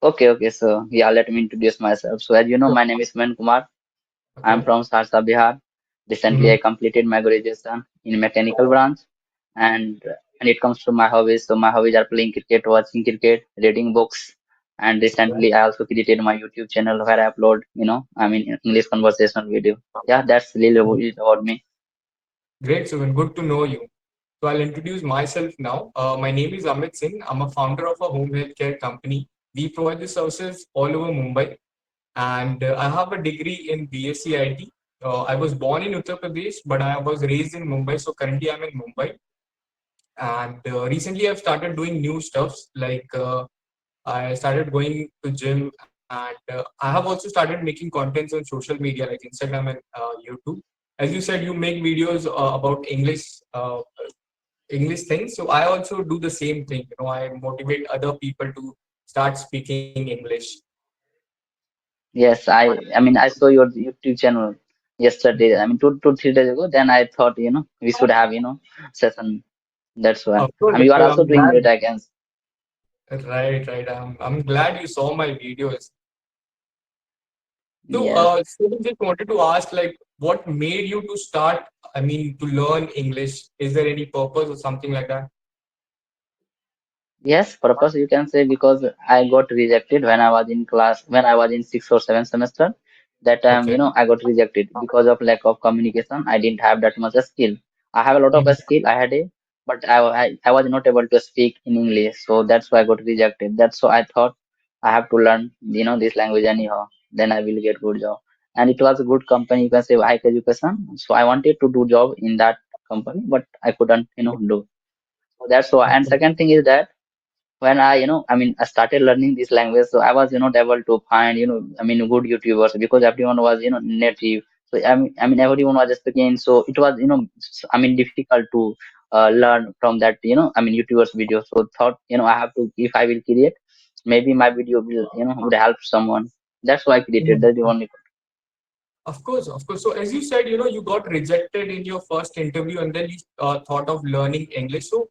Okay, okay. So yeah, let me introduce myself. So as you know, Sure. my name is Man Kumar. I'm Okay. from Sarsa, Bihar. Recently, I Mm-hmm. completed my graduation in mechanical branch, and when it comes to my hobbies, so my hobbies are playing cricket, watching cricket, reading books, and Okay. recently I also created my YouTube channel where I upload, English conversational video. Yeah, that's really it about me. Great, Suvan. Good to know you. So I'll introduce myself now. My name is Amit Singh. I'm a founder of a home healthcare company. We provide the services all over Mumbai, and I have a degree in BSc IT. I was born in Uttar Pradesh, but I was raised in Mumbai. So currently, I'm in Mumbai, and recently I've started doing new stuffs like I started going to gym, and I have also started making contents on social media like Instagram and YouTube. As you said, you make videos about English things. So I also do the same thing. I motivate other people to start speaking English. Yes, I saw your YouTube channel yesterday. I mean, 2, 3 days ago. Then I thought, we should have, session. That's why. I mean, Of you are course, also I'm doing great, glad. I can. Right, right. I'm glad you saw my videos. So, Yes. so I just wanted to ask, like, what made you to start? I mean, to learn English. Is there any purpose or something like that? Yes, purpose you can say because I got rejected when I was in class, when I was in sixth or seventh semester. That time, Okay. I got rejected because of lack of communication. I didn't have that much skill. I have a lot of Mhm. skill, I had a, but I was not able to speak in English. So that's why I got rejected. That's why I thought I have to learn, this language anyhow. Then I will get good job. And it was a good company, you can say high education. So I wanted to do job in that company, but I couldn't, do. So that's why. And Okay. second thing is that when I started learning this language, so I was, not able to find, good YouTubers because everyone was, native. So everyone was speaking. So it was, difficult to learn from that, YouTubers video. So thought, I have to, if I will create, maybe my video will, would help someone. That's why I created. Mhm. That's the only. Of course, of course. So as you said, you got rejected in your first interview, and then you thought of learning English. So,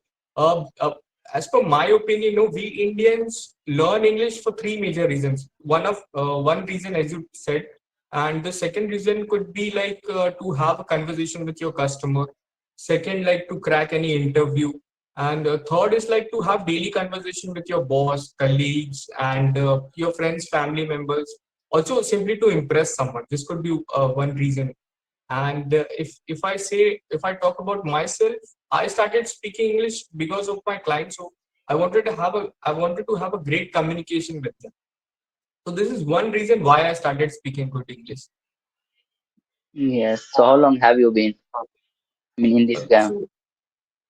as per my opinion, we Indians learn English for three major reasons. One reason, as you said, and the second reason could be like to have a conversation with your customer. Second, like to crack any interview, and third is like to have daily conversation with your boss, colleagues, and your friends, family members, also simply to impress someone. This could be one reason. And if I talk about myself, I started speaking English because of my clients. So I wanted to have a great communication with them. So this is one reason why I started speaking good English. Yes. So how long have you been, in this game?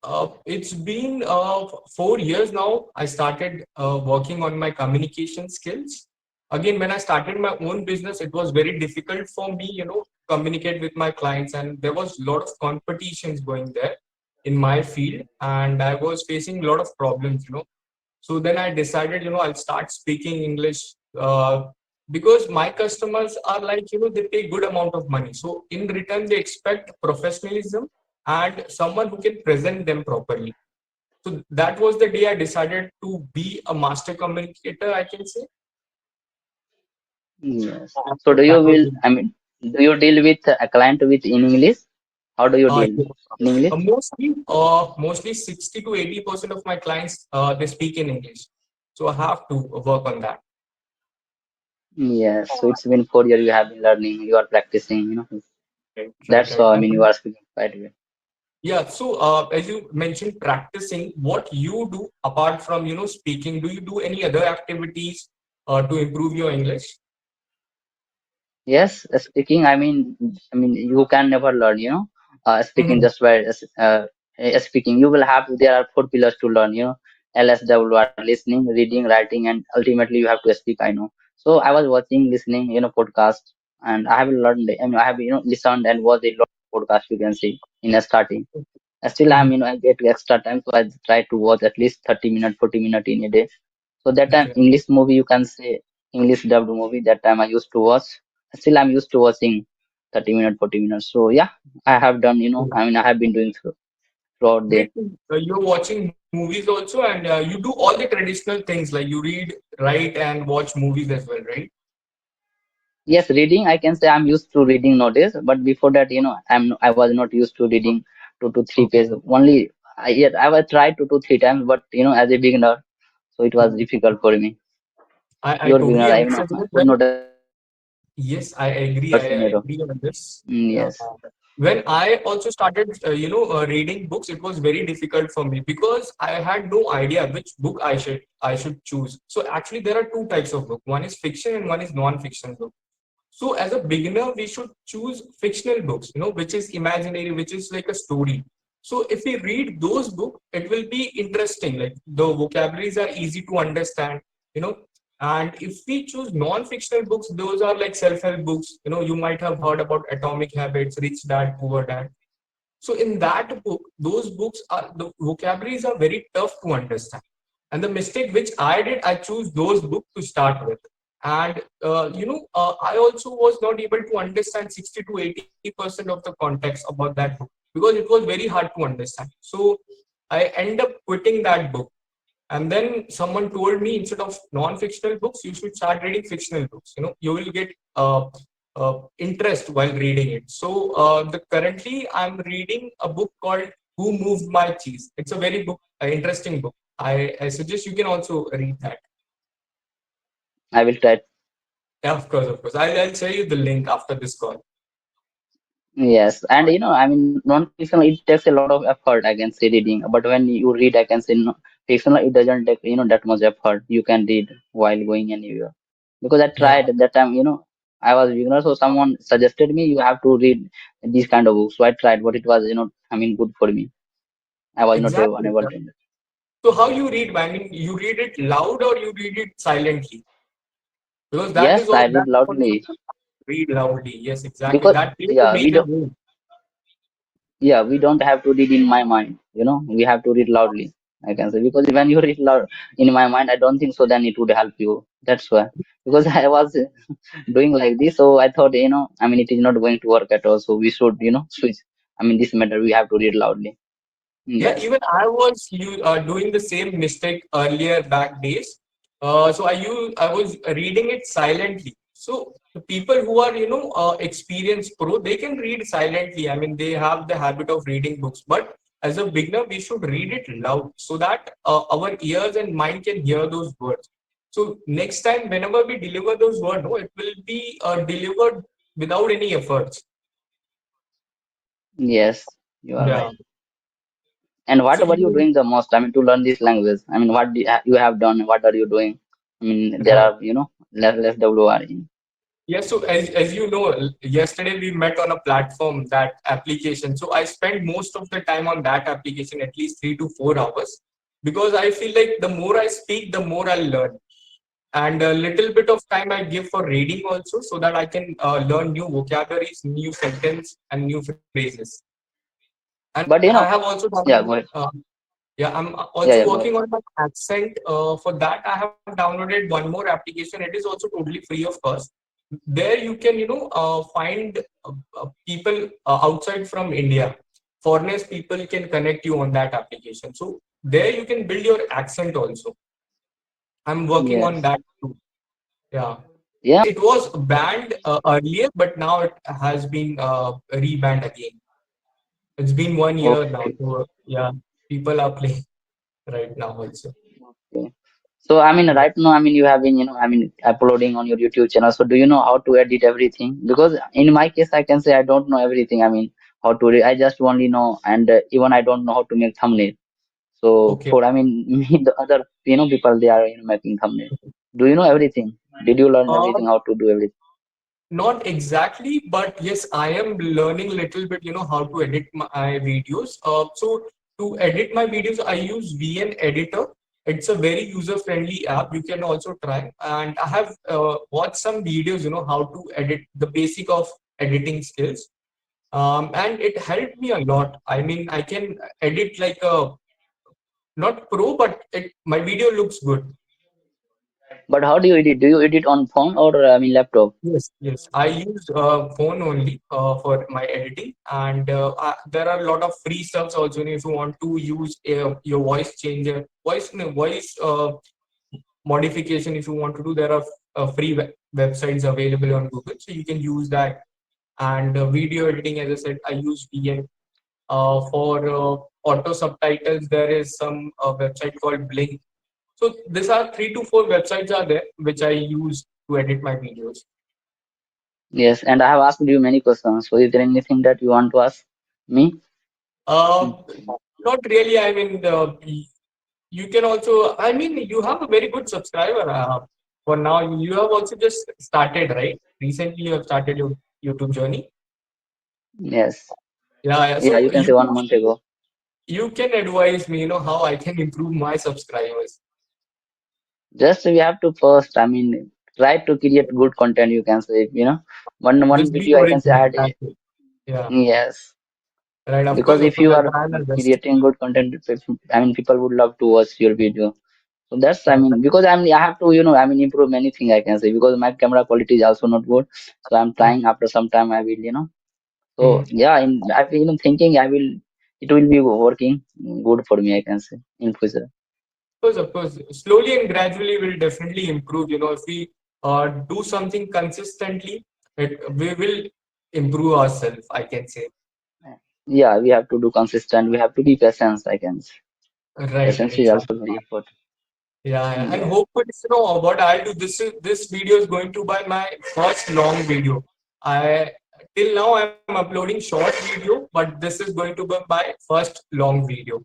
So it's been 4 years now. I started working on my communication skills. Again, when I started my own business, it was very difficult for me, communicate with my clients, and there was a lot of competitions going there in my field, and I was facing a lot of problems. So then I decided, I'll start speaking English because my customers are like, they pay good amount of money. So in return, they expect professionalism and someone who can present them properly. So that was the day I decided to be a master communicator, I can say. Yes. So That was do you deal with a client with in English? How do you deal yes. in English? Mostly 60 to 80% of my clients they speak in English. So I have to work on that. Yes. So it's been 4 years you have been learning, you are practicing, Right, right, That's right. all. And You are speaking quite well. yeah, so as you mentioned, practicing, what you do apart from speaking, do you do any other activities to improve your English? Yes, speaking. You can never learn. Speaking Mhm. just by speaking. You will have. There are four pillars to learn. LSW are listening, reading, writing, and ultimately you have to speak. I know. So I was watching, listening, podcast, and I have learned. I have listened and watched a lot of podcasts. You can see in a starting. Still, Mhm. I get extra time, so I try to watch at least 30 minutes, 40 minutes in a day. So that time Okay. English movie you can say English dubbed movie that time I used to watch. Still I'm used to watching 30 minutes, 40 minutes. So yeah, I have done, I have been doing throughout day. Wait, you're watching movies also, and you do all the traditional things like you read, write, and watch movies as well, right? Yes, reading, I can say I'm used to reading nowadays, but before that, I was not used to reading 2 to 3 pages. Okay. Only I was tried 2 to 3 times, but as a beginner, so it was Mhm. difficult for me. I Pure beginner, totally I understand. I Because could when not yes, I agree. words I in it. agree on this. Yes, When I also started, reading books, it was very difficult for me because I had no idea which book I should choose. So actually, there are two types of book. One is fiction and one is non-fiction book. So as a beginner, we should choose fictional books, which is imaginary, which is like a story. So if we read those books, it will be interesting. Like the vocabularies are easy to understand, you know. And if we choose non-fictional books, those are like self-help books. You might have heard about Atomic Habits, Rich Dad, Poor Dad. So in that book, those books are the vocabularies are very tough to understand. And the mistake which I did, I choose those books to start with. And I also was not able to understand 60 to 80% of the context about that book because it was very hard to understand. So I end up quitting that book. And then someone told me instead of non-fictional books, you should start reading fictional books. You will get interest while reading it. So the currently I'm reading a book called Who Moved My Cheese. It's a very interesting book. I suggest you can also read that. I will try. Yeah, of course, of course. I'll share you the link after this call. Yes, and non-fictional it takes a lot of effort. I can say reading, but when you read, I can say no, fictional it doesn't take that much effort. You can read while going anywhere. Because I Yeah, tried at that time. I was beginner, so someone suggested me you have to read these kind of books. So I tried, but it was good for me. I was not exactly. unable Yeah. to. So how you read? I mean, you read it loud or you read it silently? Because that is Yes, all. I That's read also loudly read loudly. Yes, exactly. because That plays a yeah, major role. we don't have to read in my mind. We have to read loudly. I can say because when you read loud in my mind, I don't think so. Then it would help you. That's why because I was doing like this, so I thought it is not going to work at all. So we should switch. This matter we have to read loudly. Yeah, Yes. even I was doing the same mistake earlier back days. So I was reading it silently. So the people who are experienced pro, they can read silently. I mean, they have the habit of reading books. But as a beginner, we should read it loud so that our ears and mind can hear those words. So next time, whenever we deliver those words, no, it will be delivered without any efforts. Yes, you are Yeah. right. And So what were you you doing the most? To learn this language. What you have done? What are you doing? There right. are less WR. Yes, so as you know, yesterday we met on a platform, that application. So I spend most of the time on that application, at least 3 to 4 hours, because I feel like the more I speak, the more I'll learn. And a little bit of time I give for reading also, so that I can learn new vocabularies, new sentence, and new phrases. And But I have also yeah, downloaded. go ahead. Yeah, I'm Yeah, also yeah, go working ahead. on my accent. For that, I have downloaded one more application. It is also totally free of cost. There you can, find people outside from India. Foreigners people can connect you on that application. So there you can build your accent also. I'm working on Yes. that too. Yeah. Yeah. It was banned earlier, but now it has been rebanned again. It's been 1 year now. Okay. So yeah, people are playing right now also. Okay. So Yeah. right now, you have been, uploading on your YouTube channel. So do you know how to edit everything? Because in my case, I can say I don't know everything. How to. I just only know, and even I don't know how to make thumbnail. So Okay. for me, the other people they are making thumbnail. Do you know everything? Did you learn Uh, everything? How to do everything? Not exactly, but yes, I am learning a little bit, how to edit my videos. So to edit my videos, I use VN Editor. It's a very user-friendly app. You can also try. And I have watched some videos, how to edit the basic of editing skills. And it helped me a lot. I mean, I can edit like a not pro, but my video looks good. But how do you edit? Do you edit on phone or laptop? Yes, yes. I use phone only for my editing, and there are a lot of free stuffs also. If you want to use your voice changer, voice modification, if you want to do, there are free websites available on Google, so you can use that. And video editing, as I said, I use VN. For auto subtitles, there is some website called Blink. So these are 3 to 4 websites are there which I use to edit my videos. Yes, and I have asked you many questions. So is there anything that you want to ask me? Uh, Not really. I mean, you can also. I mean, you have a very good subscriber. For now, you have also just started, right? Recently, you have started your YouTube journey. Yes. Yeah, yeah. Yeah, So you can say 1 month ago. you can advise me, how I can improve my subscribers. Just we have to first, try to create good content. You can say, one Just be video I can say I original. had. That's it. Yeah. Yes, Right. Of course, because of if course. you I'll are try my best. creating good content, people would love to watch your video. So that's, Yeah. because I have to, improve many things I can say because my camera quality is also not good. So I'm trying after some time I will, So Mhm. yeah, I've been thinking it will be working good for me, I can say, in future. Of course. Slowly and gradually, will definitely improve. If we do something consistently, we will improve ourselves, I can say. Yeah, we have to do consistent. We have to be patient, I can say. Right, Patience is also exactly. very important. Yeah, yeah. And Yeah. hopefully, what I'll do. This video is going to be my first long video. I Till now I'm uploading short video, but this is going to be my first long video.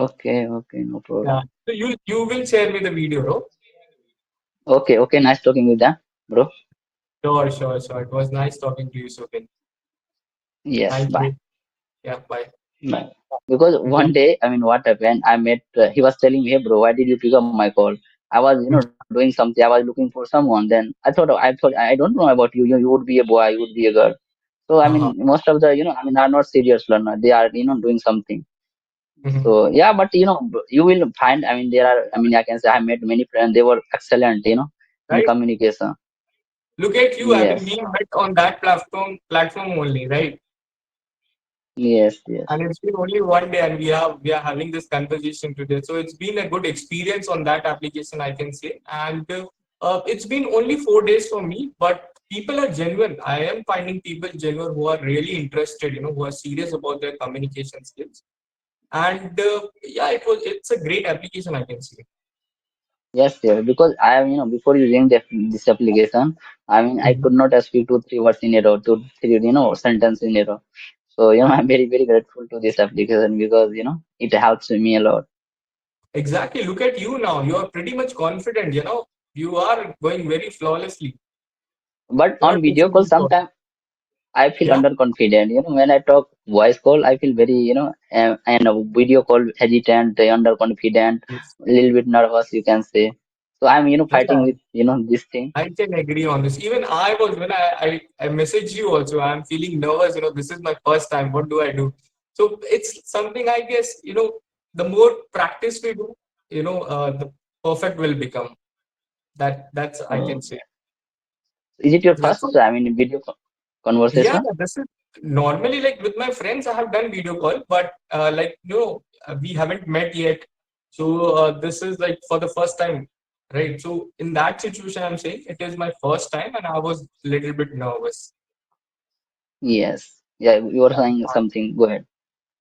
Okay, okay, no Yeah. problem. So you will share me the video, bro. Okay, okay, nice talking with that, bro. Sure, sure, sure. It was nice talking to you, Sopin. Yes, Thank bye. you. Yeah, bye. Bye. Because Enjoy. one day, what happened? I met, he was telling me, hey, bro, why did you pick up my call? I was, doing something. I was looking for someone. Then I don't know about you. You would be a boy, you would be a girl. So, Uh-huh. most of the, are not serious learner. They are, doing something. Mhm. So, yeah, but, you will find, there are, I can say I met many friends. They were excellent, in Right? communication. Look at you. I mean, Yes, we met on that platform only, right? yes, yes. And it's been only one day, and we are having this conversation today. So it's been a good experience on that application, I can say. And it's been only 4 days for me, but people are genuine. I am finding people genuine who are really interested, who are serious about their communication skills. And yeah, it's a great application, I can say. Yes, yes, because I am, before using this application, I Mhm. could not speak 2, 3 words in a row, 2, 3, sentence in a row. So, I'm very, very grateful to this application because, it helps me a lot. Exactly. Look at you now. You are pretty much confident. You are going very flawlessly. But You are on video taking call, this on. sometimes I feel Yeah. underconfident. When I talk voice call, I feel very, and a video call hesitant, underconfident, Yes. a little bit nervous, you can say. So I'm, fighting Yeah. with, this thing. I can agree on this. Even I was when I messaged you also. I'm feeling nervous. This is my first time. What do I do? So it's something I guess. The more practice we do, the perfect will become. That's I Uh, can say. is it your That's all. first, video Yeah, conversation? this is normally like with my friends. I have done video call, but like we haven't met yet. So this is like for the first time, right? So in that situation, I'm saying it is my first time, and I was a little bit nervous. Yes. Yeah, you were Yeah, saying something. Go ahead.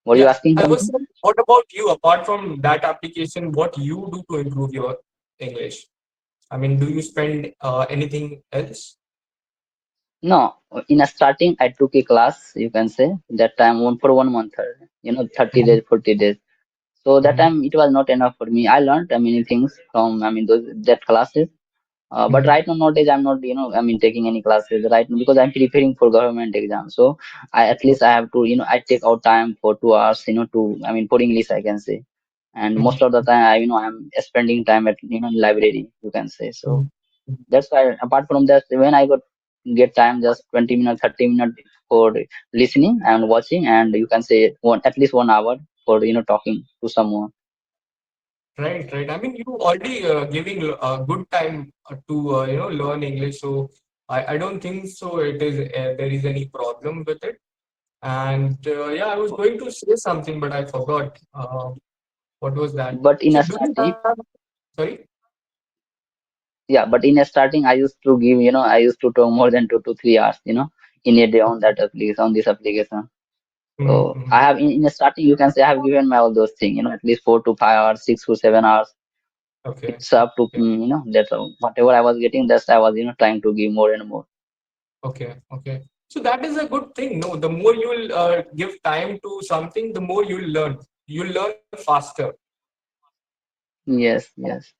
Were you yeah. asking I was something? saying, what about you? Apart from that application, what you do to improve your English? I mean, do you spend anything else? No, in a starting, I took a class, you can say, that time for 1 month, 30 Mhm, days, 40 days. So that mhm, time it was not enough for me. I learned many things from, that classes. But mhm, right now, nowadays, I'm not, taking any classes right now because I'm preparing for government exam. So at least I have to, I take out time for 2 hours, for English, I can say. And mhm, most of the time, I'm spending time at, library, you can say. So mhm, mhm, that's why, apart from that, when I got get time, just 20 minutes, 30 minutes for listening and watching, and you can say at least 1 hour for talking to someone. Right, right. I mean, you already giving a good time to learn English, so I don't think so. It is there is any problem with it. And yeah, I was going to say something, but I forgot. What was that? But in So, a do you starting, have? Sorry. yeah, but in a starting, I used to give, I used to talk more than 2 to 3 hours, in a day on that application, on this application. So Mm-hmm. I have in a starting, you can say I have given my all those things, at least 4 to 5 hours, 6 to 7 hours. Okay. It's up to, Okay. that's whatever I was getting, that's I was, trying to give more and more. Okay. Okay. So that is a good thing. No, the more you'll give time to something, the more you'll learn. You'll learn faster. Yes, yes,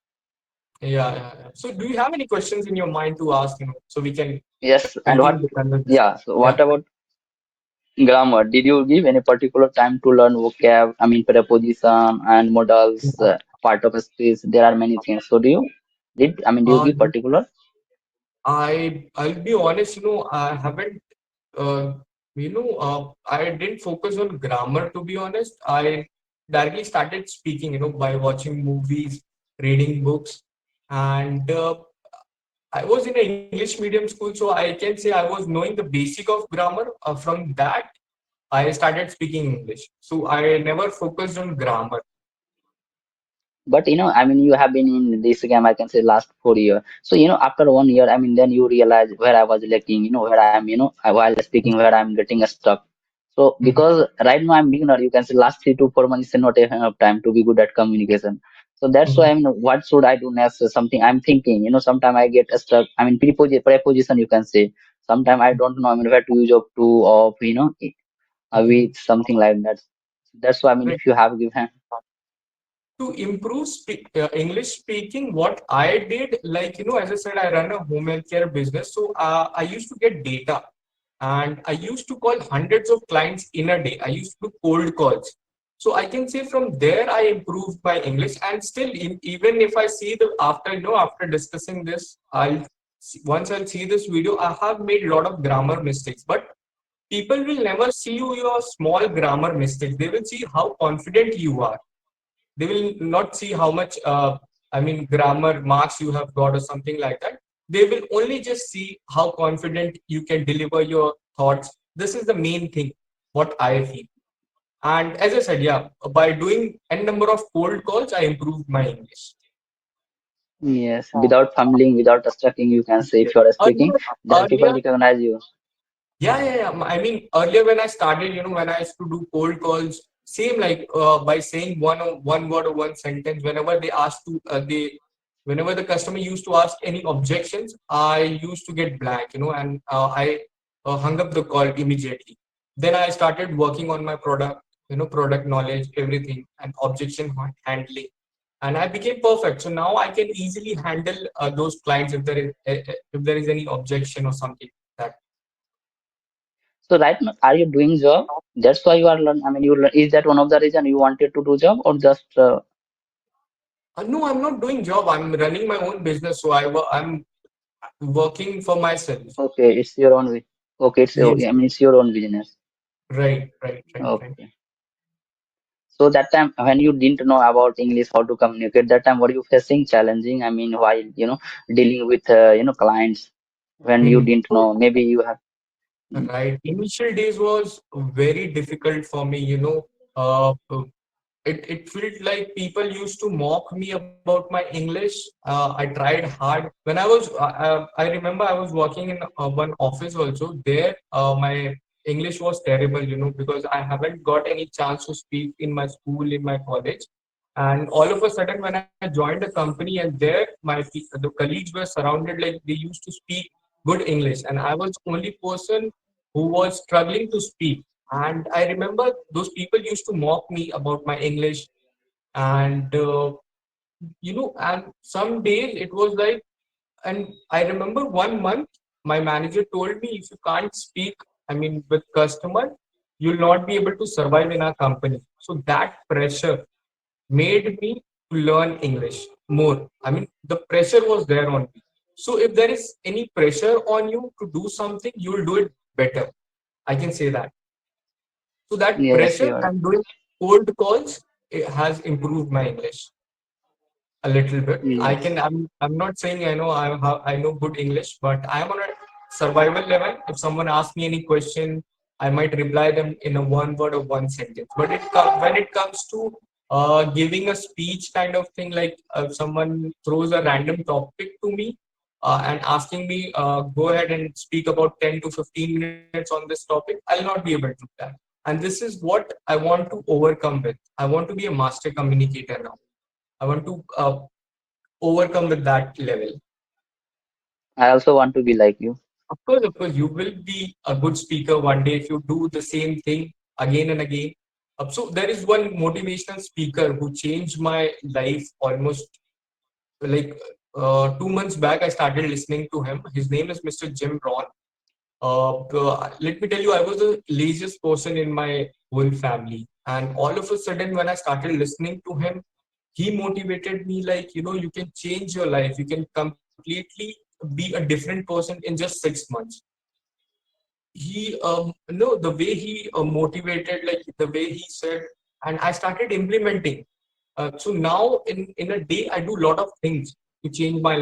Yeah, yeah, yeah. So, do you have any questions in your mind to ask? So we can yes. And continue what, the conversation. yeah. So Yeah. what about grammar? Did you give any particular time to learn vocab? I mean, preposition and modals, part of speech. There are many things. So do you Uh, give particular? I'll be honest. I haven't. Uh, I didn't focus on grammar. To be honest, I directly started speaking. By watching movies, reading books, and I was in an English medium school, so I can say I was knowing the basic of grammar. From that, I started speaking English. So I never focused on grammar. But I mean, you have been in this game, I can say, last 4 years. So after 1 year, I mean, then you realize where I was lacking, where I'm, while speaking, where I'm getting stuck. So Mhm. because right now I'm beginner, you can say last 3 to 4 months is not enough time to be good at communication. So that's why Mhm. I mean, what should I do next? Something I'm thinking, sometimes I get stuck. I mean, preposition, you can say. Sometimes I don't know, I mean, where to use of to, of, Okay. with something like that. That's why I mean, Right. if you have given. To improve English speaking, what I did, like, as I said, I run a home health care business. So I used to get data and I used to call hundreds of clients in a day. I used to do cold calls. So I can say from there, I improved my English. And still, even if I see after discussing this, once I'll see this video, I have made a lot of grammar mistakes. But people will never see your small grammar mistakes. They will see how confident you are. They will not see how much grammar marks you have got or something like that. They will only just see how confident you can deliver your thoughts. This is the main thing what I feel. And as I said, yeah, by doing n number of cold calls, I improved my English. Yes, without fumbling, without stuttering, you can say if Yes. you are speaking, earlier then people earlier recognize you. Yeah, yeah, yeah. I mean, earlier when I started, when I used to do cold calls, same like by saying one word or one sentence, whenever they asked to whenever the customer used to ask any objections, I used to get blank, and I hung up the call immediately. Then I started working on my product, product knowledge, everything, and handling, and I became perfect. So now I can easily handle those clients if there is any objection or something like that. So right now, are you doing job? That's why you are learn. I mean, you learn. Is that one of the reason you wanted to do job or just No, I'm not doing job. I'm running my own business, so I'm working for myself. okay? It's your own. Okay, Yes. I mean, it's your own business. Right, right, right, right. Okay. So that time when you didn't know about English, how to communicate, that time were you facing challenging? I mean, while dealing with clients when you Hmm. didn't know, maybe you have. Right. Initial days was very difficult for me. It felt like people used to mock me about my English. I tried hard. When I remember I was working in one office also. There, my English was terrible, because I haven't got any chance to speak in my school, in my college. And all of a sudden, when I joined the company, and there, the colleagues were surrounded like they used to speak good English, and I was the only person who was struggling to speak. And I remember those people used to mock me about my English. And and some days it was like, and I remember one month my manager told me, if you can't speak, I mean, with customer, you'll not be able to survive in our company. So that pressure made me to learn English more. I mean, the pressure was there on me. So if there is any pressure on you to do something, you will do it better. I can say that. So that Yes, pressure you are. and doing cold calls, it has improved my English. a little bit. I Yes. can. I'm not saying I know. I know good English, but I am on a survival level. If someone asks me any question, I might reply them in a one word or one sentence. But when it comes to giving a speech kind of thing, like someone throws a random topic to me and asking me go ahead and speak about 10 to 15 minutes on this topic, I'll not be able to do that. And this is what I want to overcome with. I want to be a master communicator now. I want to overcome with that level. I also want to be like you. Of course, you will be a good speaker one day if you do the same thing again and again. So there is one motivational speaker who changed my life almost like 2 months back. I started listening to him. His name is Mr. Jim Rohn. Let me tell you, I was the laziest person in my whole family, and all of a sudden, when I started listening to him, he motivated me like, you can change your life. You can completely be a different person in just 6 months. He no The way he motivated, like the way he said, and I started implementing. So now in a day I do a lot of things to change my life.